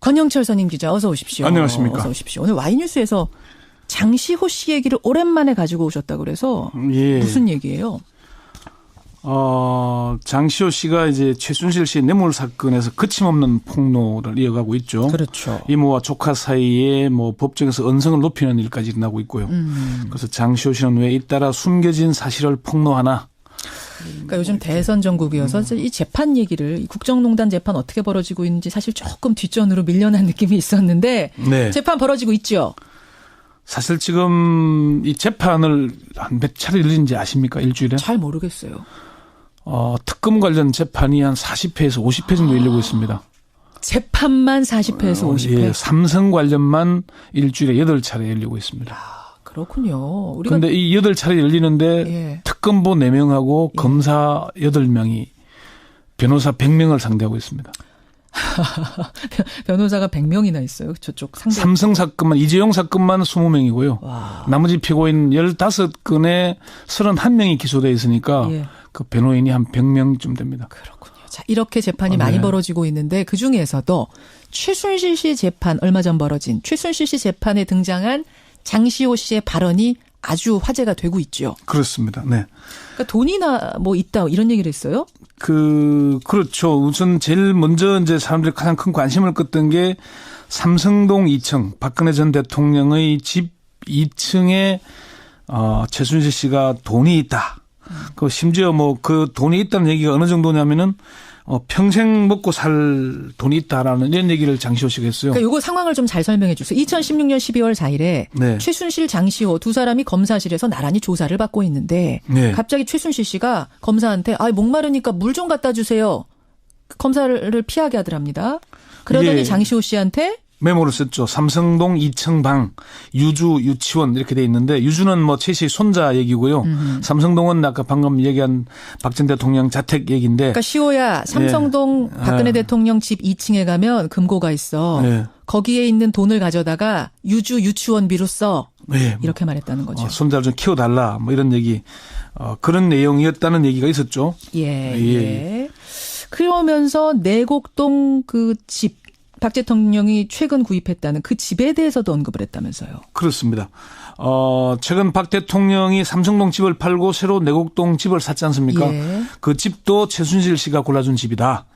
권영철 선임 기자 어서 오십시오. 안녕하십니까. 어서 오십시오. 오늘 Y뉴스에서 장시호 씨 얘기를 오랜만에 가지고 오셨다고 그래서 예. 무슨 얘기예요? 장시호 씨가 이제 최순실 씨 뇌물 사건에서 거침없는 폭로를 이어가고 있죠. 그렇죠. 이모와 조카 사이에 뭐 법정에서 언성을 높이는 일까지 일어나고 있고요. 그래서 장시호 씨는 왜 잇따라 숨겨진 사실을 폭로하나? 그러니까 요즘 대선 전국이어서 이 재판 얘기를 이 국정농단 재판 어떻게 벌어지고 있는지 사실 조금 뒷전으로 밀려난 느낌이 있었는데 네. 재판 벌어지고 있죠. 사실 지금 이 재판을 한 몇 차례 열린지 아십니까? 일주일에? 잘 모르겠어요. 특검 관련 재판이 한 40회에서 50회 정도 열리고 있습니다. 재판만 40회에서 50회. 예, 삼성 관련만 일주일에 8차례 열리고 있습니다. 그렇군요. 그런데 이 8차례 열리는데 예. 특검보 4명하고 검사 8명이 변호사 100명을 상대하고 있습니다. 변호사가 100명이나 있어요. 저쪽 상대. 삼성 사건만 이재용 사건만 20명이고요. 와. 나머지 피고인 15건에 31명이 기소되어 있으니까 예. 그 변호인이 한 100명쯤 됩니다. 그렇군요. 자, 이렇게 재판이 많이 네. 벌어지고 있는데 그중에서도 최순실 씨 재판 얼마 전 벌어진 최순실 씨 재판에 등장한 장시호 씨의 발언이 아주 화제가 되고 있죠. 그렇습니다. 네. 그러니까 돈이나 뭐 있다 이런 얘기를 했어요? 그렇죠. 우선 제일 먼저 이제 사람들이 가장 큰 관심을 끄던 게 삼성동 2층 박근혜 전 대통령의 집 2층에 최순실 씨가 돈이 있다. 그 심지어 뭐 그 돈이 있다는 얘기가 어느 정도냐면은 평생 먹고 살 돈이 있다라는 이런 얘기를 장시호 씨가 했어요. 그러니까 이거 상황을 좀 잘 설명해 주세요. 2016년 12월 4일에 네. 최순실, 장시호 두 사람이 검사실에서 나란히 조사를 받고 있는데 네. 갑자기 최순실 씨가 검사한테 목마르니까 물 좀 갖다 주세요. 검사를 피하게 하더랍니다. 그러더니 예. 장시호 씨한테 메모를 썼죠. 삼성동 2층 방 유주 유치원 이렇게 돼 있는데 유주는 뭐 최 씨 손자 얘기고요. 삼성동은 아까 방금 얘기한 박 전 대통령 자택 얘기인데. 그러니까 시호야 삼성동 예. 박근혜 대통령 집 2층에 가면 금고가 있어. 예. 거기에 있는 돈을 가져다가 유주 유치원비로 써. 네. 이렇게 말했다는 거죠. 손자를 좀 키워달라 뭐 이런 얘기 그런 내용이었다는 얘기가 있었죠. 예. 그러면서 내곡동 그 집 박 대통령이 최근 구입했다는 그 집에 대해서도 언급을 했다면서요. 그렇습니다. 최근 박 대통령이 삼성동 집을 팔고 새로 내곡동 집을 샀지 않습니까? 예. 그 집도 최순실 씨가 골라준 집이다.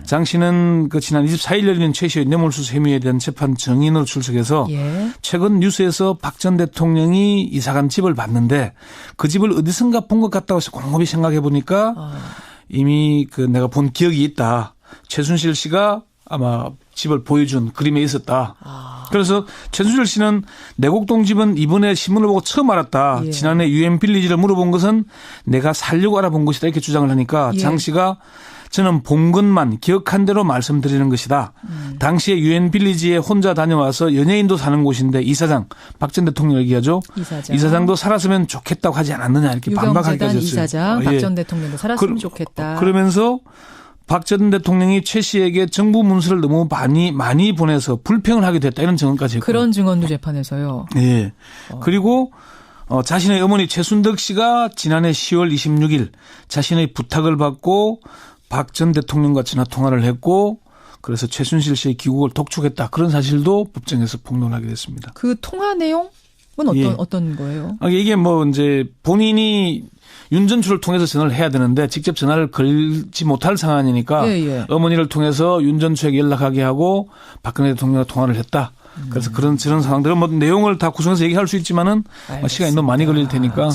장 씨는 그 지난 24일 열린 최 씨의 뇌물수수 혐의에 대한 재판 증인으로 출석해서 예. 최근 뉴스에서 박 전 대통령이 이사간 집을 봤는데 그 집을 어디선가 본 것 같다고 해서 곰곰이 생각해 보니까 이미 그 내가 본 기억이 있다. 최순실 씨가 아마 집을 보여준 그림에 있었다. 그래서 최순실 씨는 내곡동 집은 이번에 신문을 보고 처음 알았다. 예. 지난해 유엔 빌리지를 물어본 것은 내가 살려고 알아본 것이다. 이렇게 주장을 하니까 예. 장 씨가 저는 본 것만 기억한 대로 말씀드리는 것이다. 당시에 유엔 빌리지에 혼자 다녀와서 연예인도 사는 곳인데 이사장 박 전 대통령 얘기하죠. 이사장도 살았으면 좋겠다고 하지 않았느냐 이렇게 반박하기까지 했어요. 이사장 박 전 대통령도 살았으면 좋겠다. 그러면서 박 전 대통령이 최 씨에게 정부 문서를 너무 많이 보내서 불평을 하게 됐다 이런 증언까지 했고요. 그런 증언도 재판에서요. 예. 그리고 자신의 어머니 최순덕 씨가 지난해 10월 26일 자신의 부탁을 받고 박 전 대통령과 전화 통화를 했고 그래서 최순실 씨의 귀국을 독촉했다. 그런 사실도 법정에서 폭로를 하게 됐습니다. 그 통화 내용은 어떤 거예요? 이게 뭐 이제 본인이 윤 전추를 통해서 전화를 해야 되는데 직접 전화를 걸지 못할 상황이니까 어머니를 통해서 윤 전추에게 연락하게 하고 박근혜 대통령과 통화를 했다. 그래서 그런 상황들은 뭐 내용을 다 구성해서 얘기할 수 있지만은 시간이 너무 많이 걸릴 테니까.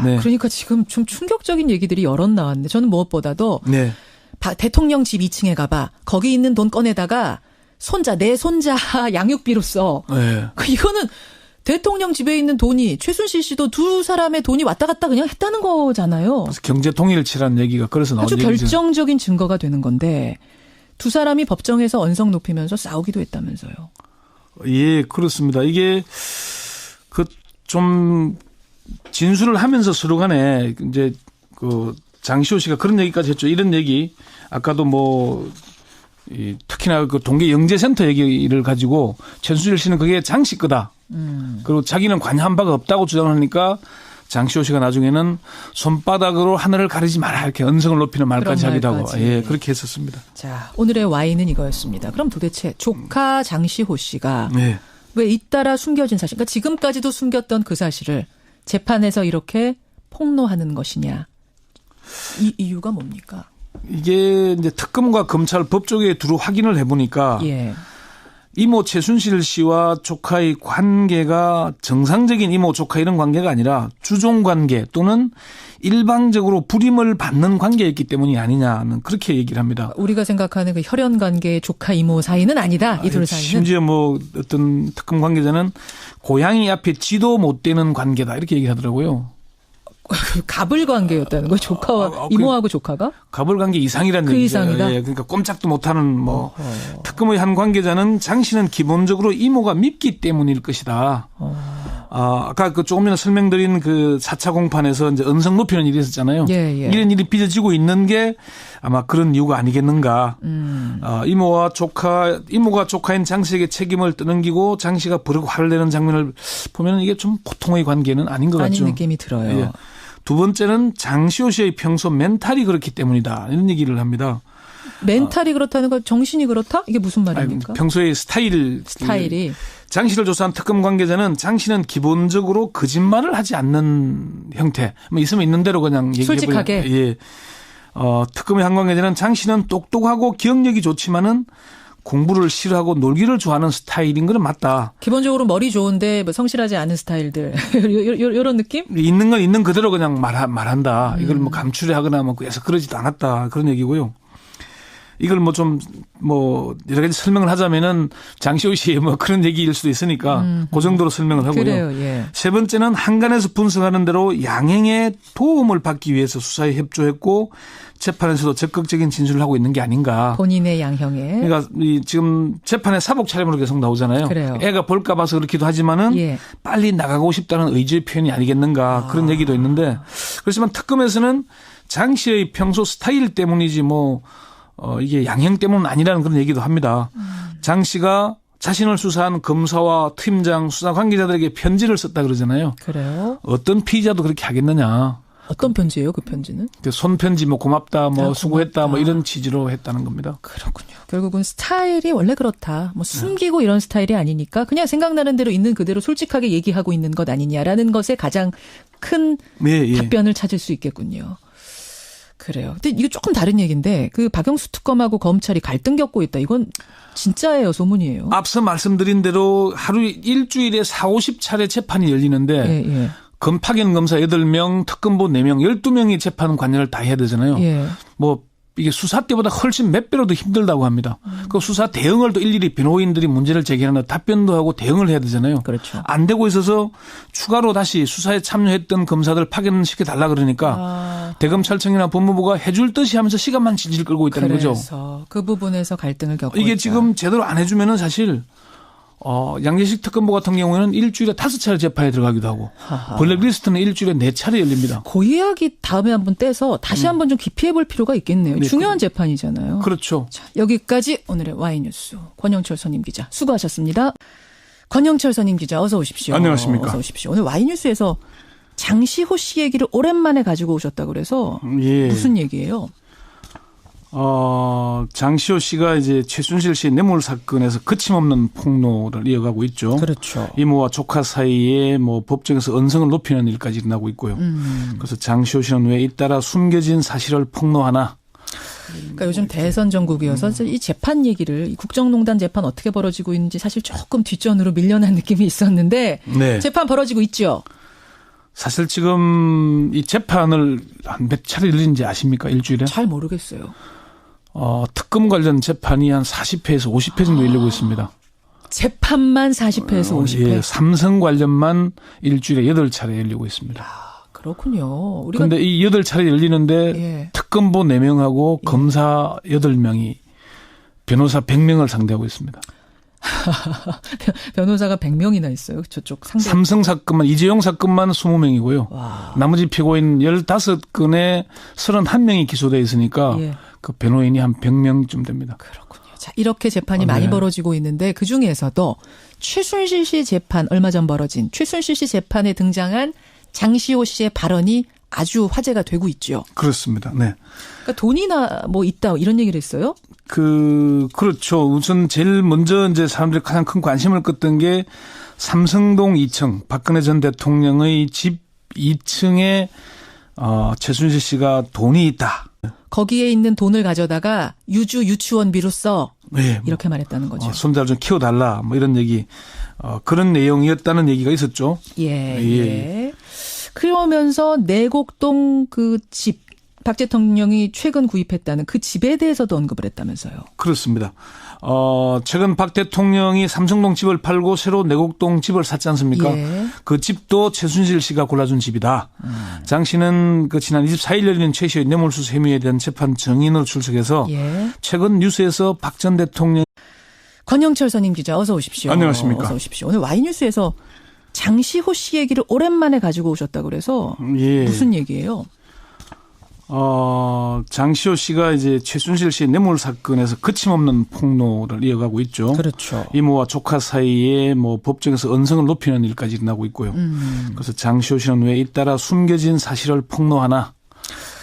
네. 그러니까 지금 좀 충격적인 얘기들이 여럿 나왔는데 저는 무엇보다도 네. 대통령 집 2층에 가봐. 거기 있는 돈 꺼내다가 내 손자 양육비로 써. 네. 이거는 대통령 집에 있는 돈이 최순실 씨도 두 사람의 돈이 왔다 갔다 그냥 했다는 거잖아요. 그래서 경제 통일치라는 얘기가 그래서 나온 아주 얘기죠. 결정적인 증거가 되는 건데 두 사람이 법정에서 언성 높이면서 싸우기도 했다면서요. 예, 그렇습니다. 이게 좀 진술을 하면서 서로 간에 이제 장시호 씨가 그런 얘기까지 했죠. 이런 얘기 아까도 특히나 그 동계 영재센터 얘기를 가지고 최순실 씨는 그게 장씨 거다. 그리고 자기는 관여한 바가 없다고 주장을 하니까 장시호 씨가 나중에는 손바닥으로 하늘을 가리지 마라 이렇게 언성을 높이는 말까지 하기도 하고 예, 그렇게 했었습니다. 자, 오늘의 와인은 이거였습니다. 그럼 도대체 조카 장시호 씨가 네. 왜 잇따라 숨겨진 사실, 그러니까 지금까지도 숨겼던 그 사실을 재판에서 이렇게 폭로하는 것이냐. 이 이유가 뭡니까? 이게 이제 특검과 검찰 법조계에 두루 확인을 해보니까 예. 이모 최순실 씨와 조카의 관계가 정상적인 이모 조카 이런 관계가 아니라 주종 관계 또는 일방적으로 불임을 받는 관계였기 때문이 아니냐는 그렇게 얘기를 합니다. 우리가 생각하는 그 혈연 관계의 조카 이모 사이는 아니다. 이 둘 사이는. 심지어 뭐 어떤 특검 관계자는 고양이 앞에 쥐도 못 대는 관계다 이렇게 얘기하더라고요. 갑을 관계였다는 거 조카와 이모하고 조카가? 갑을 관계 이상이라는 그 얘기죠. 이상이다. 예, 그러니까 꼼짝도 못하는 뭐 특검의 한 관계자는 장 씨는 기본적으로 이모가 밉기 때문일 것이다. 아까 그 조금 전에 설명드린 그 4차 공판에서 이제 언성 높이는 일이 있었잖아요. 예, 예. 이런 일이 빚어지고 있는 게 아마 그런 이유가 아니겠는가. 이모가 조카인 장 씨에게 책임을 떠넘기고 장 씨가 버르고 화를 내는 장면을 보면 이게 좀 보통의 관계는 아닌 것 같죠. 아닌 느낌이 들어요. 예. 두 번째는 장시호 씨의 평소 멘탈이 그렇기 때문이다. 이런 얘기를 합니다. 멘탈이 그렇다는 거 정신이 그렇다? 이게 무슨 말입니까? 평소의 스타일이. 장 씨를 조사한 특검 관계자는 장 씨는 기본적으로 거짓말을 하지 않는 형태. 뭐 있으면 있는 대로 그냥 얘기해 솔직하게. 예. 특검의 한 관계자는 장 씨는 똑똑하고 기억력이 좋지만은 공부를 싫어하고 놀기를 좋아하는 스타일인 건 맞다. 기본적으로 머리 좋은데 뭐 성실하지 않은 스타일들. 이런 느낌? 있는 건 있는 그대로 그냥 말한다. 이걸 뭐 감추려하거나 뭐 그래서 그러지도 않았다. 그런 얘기고요. 이걸 뭐 좀 여러 가지 설명을 하자면은 장시호 씨의 뭐 그런 얘기일 수도 있으니까 그 정도로 설명을 하고요. 그래요. 예. 세 번째는 한간에서 분석하는 대로 양형의 도움을 받기 위해서 수사에 협조했고 재판에서도 적극적인 진술을 하고 있는 게 아닌가. 본인의 양형에. 그러니까 지금 재판에 사복 차림으로 계속 나오잖아요. 그래요. 애가 볼까 봐서 그렇기도 하지만은 예. 빨리 나가고 싶다는 의지의 표현이 아니겠는가 그런 얘기도 있는데 그렇지만 특검에서는 장 씨의 평소 스타일 때문이지 이게 양형 때문은 아니라는 그런 얘기도 합니다. 장 씨가 자신을 수사한 검사와 팀장, 수사 관계자들에게 편지를 썼다 그러잖아요. 그래요? 어떤 피의자도 그렇게 하겠느냐. 어떤 편지예요, 그 편지는? 그 손편지 고맙다, 수고했다, 고맙다. 이런 취지로 했다는 겁니다. 그렇군요. 결국은 스타일이 원래 그렇다. 숨기고 이런 스타일이 아니니까 그냥 생각나는 대로 있는 그대로 솔직하게 얘기하고 있는 것 아니냐라는 것에 가장 큰 답변을 찾을 수 있겠군요. 그래요. 근데 이거 조금 다른 얘기인데 그 박영수 특검하고 검찰이 갈등 겪고 있다. 이건 진짜예요, 소문이에요? 앞서 말씀드린 대로 하루 일주일에 40-50차례 재판이 열리는데 예. 파견 검사 8명, 특검보 4명, 12명이 재판 관여를 다 해야 되잖아요. 예. 이게 수사 때보다 훨씬 몇 배로 더 힘들다고 합니다. 그 수사 대응을 또 일일이 변호인들이 문제를 제기하는 답변도 하고 대응을 해야 되잖아요. 그렇죠. 안 되고 있어서 추가로 다시 수사에 참여했던 검사들 파견시켜달라 그러니까 대검찰청이나 법무부가 해줄 듯이 하면서 시간만 질질 끌고 있다는 거죠. 그래서 그 부분에서 갈등을 겪고 이게 있다. 지금 제대로 안 해주면은 사실 양재식 특검보 같은 경우에는 일주일에 5차례 재판에 들어가기도 하고 블랙리스트는 일주일에 4차례 열립니다. 그 이야기 다음에 한번 떼서 다시 한번 좀 깊이 해볼 필요가 있겠네요. 네, 중요한 재판이잖아요. 그렇죠. 자, 여기까지 오늘의 와이뉴스 권영철 선임 기자 수고하셨습니다. 권영철 선임 기자 어서 오십시오. 안녕하십니까. 어서 오십시오. 오늘 와이뉴스에서 장시호 씨 얘기를 오랜만에 가지고 오셨다고 그래서 무슨 얘기예요? 장시호 씨가 이제 최순실 씨의 뇌물 사건에서 거침없는 폭로를 이어가고 있죠. 그렇죠. 이모와 조카 사이에 법정에서 언성을 높이는 일까지 일어나고 있고요. 그래서 장시호 씨는 왜 잇따라 숨겨진 사실을 폭로하나? 그러니까 요즘 대선 전국이어서 이 재판 얘기를 이 국정농단 재판 어떻게 벌어지고 있는지 사실 조금 뒷전으로 밀려난 느낌이 있었는데 네. 재판 벌어지고 있죠. 사실 지금 이 재판을 한 몇 차례 열린지 아십니까? 일주일에? 잘 모르겠어요. 특검 관련 재판이 한 40회에서 50회 정도 열리고 있습니다. 재판만 40회에서 50회? 예, 삼성 관련만 일주일에 8차례 열리고 있습니다. 그렇군요. 그런데 이 8차례 열리는데 특검보 4명하고 검사 8명이 변호사 100명을 상대하고 있습니다. 변호사가 100명이나 있어요. 저쪽 상대. 삼성 사건만 이재용 사건만 20명이고요. 와. 나머지 피고인 15건에 31명이 기소되어 있으니까 그 변호인이 한 100명쯤 됩니다. 그렇군요. 자, 이렇게 재판이 많이 벌어지고 있는데 그중에서도 최순실 씨 재판 얼마 전 벌어진 최순실 씨 재판에 등장한 장시호 씨의 발언이 아주 화제가 되고 있죠. 그렇습니다. 네. 그러니까 돈이나 뭐 있다 이런 얘기를 했어요? 그렇죠. 우선 제일 먼저 이제 사람들이 가장 큰 관심을 끄던 게 삼성동 2층 박근혜 전 대통령의 집 2층에 최순실 씨가 돈이 있다. 거기에 있는 돈을 가져다가 유치원비로 써. 네, 이렇게 말했다는 거죠. 손자를 좀 키워달라. 뭐 이런 얘기. 그런 내용이었다는 얘기가 있었죠. 예. 그러면서 내곡동 그 집, 박 대통령이 최근 구입했다는 그 집에 대해서도 언급을 했다면서요. 그렇습니다. 최근 박 대통령이 삼성동 집을 팔고 새로 내곡동 집을 샀지 않습니까? 예. 그 집도 최순실 씨가 골라준 집이다. 장 씨는 그 지난 24일 열린 최 씨의 뇌물수수 혐의에 대한 재판 증인으로 출석해서 최근 뉴스에서 박 전 대통령 권영철 선임 기자 어서 오십시오. 안녕하십니까. 어서 오십시오. 오늘 Y뉴스에서 장시호 씨 얘기를 오랜만에 가지고 오셨다고 그래서 무슨 얘기예요? 장시호 씨가 이제 최순실 씨의 뇌물 사건에서 거침없는 폭로를 이어가고 있죠. 그렇죠. 이모와 조카 사이에 뭐 법정에서 언성을 높이는 일까지 일어나고 있고요. 그래서 장시호 씨는 왜 잇따라 숨겨진 사실을 폭로하나?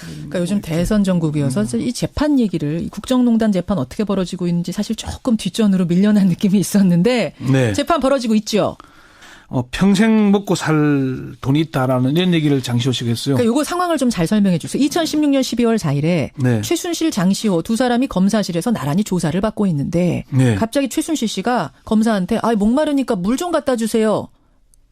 그러니까 요즘 대선 전국이어서 이 재판 얘기를 이 국정농단 재판 어떻게 벌어지고 있는지 사실 조금 뒷전으로 밀려난 느낌이 있었는데 재판 벌어지고 있죠. 평생 먹고 살 돈이 있다라는 이런 얘기를 장시호 씨가 했어요. 그러니까 이거 상황을 좀 잘 설명해 주세요. 2016년 12월 4일에 최순실, 장시호 두 사람이 검사실에서 나란히 조사를 받고 있는데 갑자기 최순실 씨가 검사한테 목마르니까 물 좀 갖다 주세요.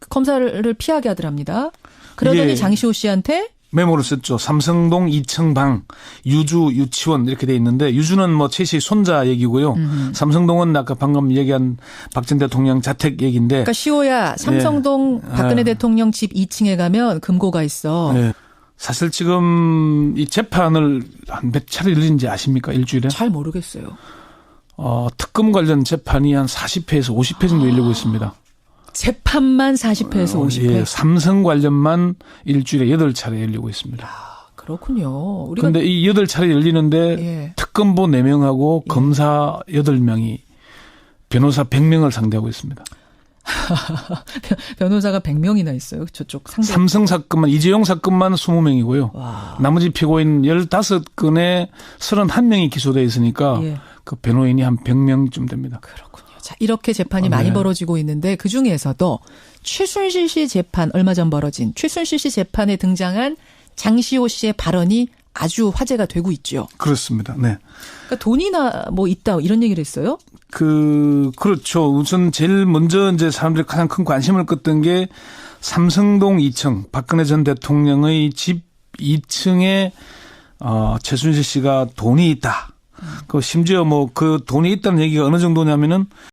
검사를 피하게 하더랍니다. 그러더니 장시호 씨한테 메모를 썼죠. 삼성동 2층 방, 유치원 이렇게 돼 있는데 유주는 뭐 최 씨의 손자 얘기고요. 삼성동은 아까 방금 얘기한 박 전 대통령 자택 얘기인데. 그러니까 시호야, 삼성동 박근혜 대통령 집 2층에 가면 금고가 있어. 사실 지금 이 재판을 한 몇 차례 열린지 아십니까? 일주일에? 잘 모르겠어요. 특검 관련 재판이 한 40회에서 50회 정도 열리고 있습니다. 재판만 40회에서 50회? 삼성 관련만 일주일에 8차례 열리고 있습니다. 그렇군요. 그런데 이 8차례 열리는데 특검보 4명하고 검사 8명이 변호사 100명을 상대하고 있습니다. 변호사가 100명이나 있어요. 저쪽 상대. 삼성 사건만, 이재용 사건만 20명이고요. 나머지 피고인 15건에 31명이 기소되어 있으니까 그 변호인이 한 100명쯤 됩니다. 그렇군요. 자, 이렇게 재판이 많이 벌어지고 있는데 그중에서도 최순실 씨 재판 얼마 전 벌어진 최순실 씨 재판에 등장한 장시호 씨의 발언이 아주 화제가 되고 있죠. 그렇습니다. 네. 그러니까 돈이나 뭐 있다 이런 얘기를 했어요? 그렇죠. 우선 제일 먼저 이제 사람들이 가장 큰 관심을 끄던 게 삼성동 2층 박근혜 전 대통령의 집 2층에 최순실 씨가 돈이 있다. 심지어 뭐 그 돈이 있다는 얘기가 어느 정도냐면은